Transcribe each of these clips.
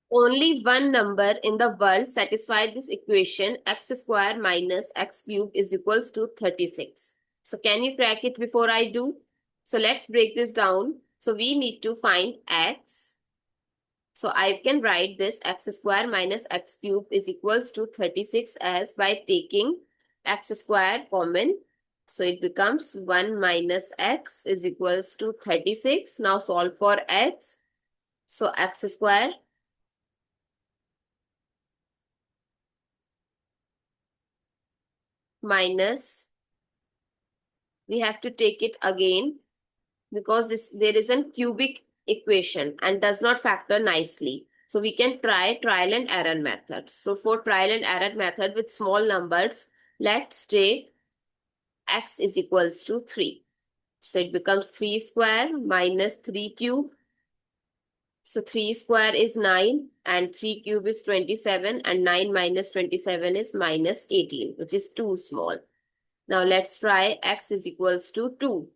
Only one number in the world satisfies this equation x square minus x cube is equals to 36. So can you crack it before I do? So let's break this down. So we need to find x. So I can write this x square minus x cube is equals to 36 as by taking x square common. So it becomes 1 minus x is equals to 36. Now solve for x. So x square minus, we have to take it again because this there is a cubic equation and does not factor nicely. So we can try trial and error method. So for trial and error method with small numbers, let's take x is equals to 3. So it becomes 3 square minus 3 cube. So 3 square is 9 and 3 cube is 27 and 9 minus 27 is minus 18, which is too small. Now let's try x is equals to 2.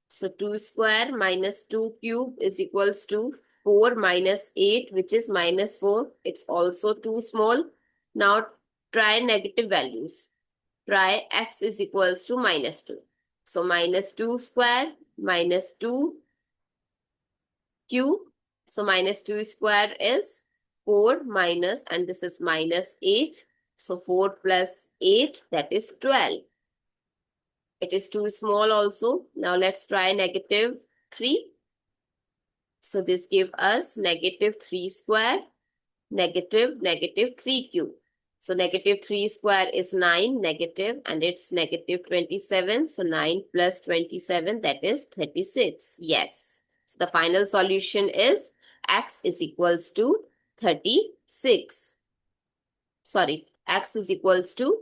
So 2 square minus 2 cube is equals to 4 minus 8, which is minus 4. It's also too small. Now try negative values. Try x is equals to minus 2. So minus 2 square minus 2 cube. So minus 2 square is 4 minus, and this is minus 8. So 4 plus 8, that is 12. It is too small also. Now let's try negative 3. So this gives us negative 3 square, negative 3 cube. So negative 3 square is 9 negative and it's negative 27. So 9 plus 27, that is 36. Yes. So the final solution is x is equals to 36. Sorry, x is equals to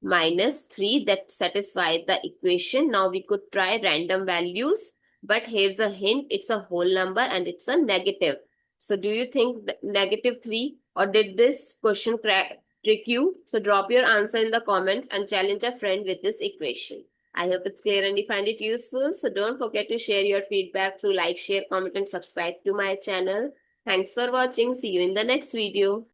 minus 3, that satisfies the equation. Now we could try random values, but here's a hint, it's a whole number and it's a negative. So do you think negative 3, or did this question trick you? So drop your answer in the comments and challenge a friend with this equation. I hope it's clear and you find it useful. So don't forget to share your feedback through like, share, comment and subscribe to my channel. Thanks for watching. See you in the next video.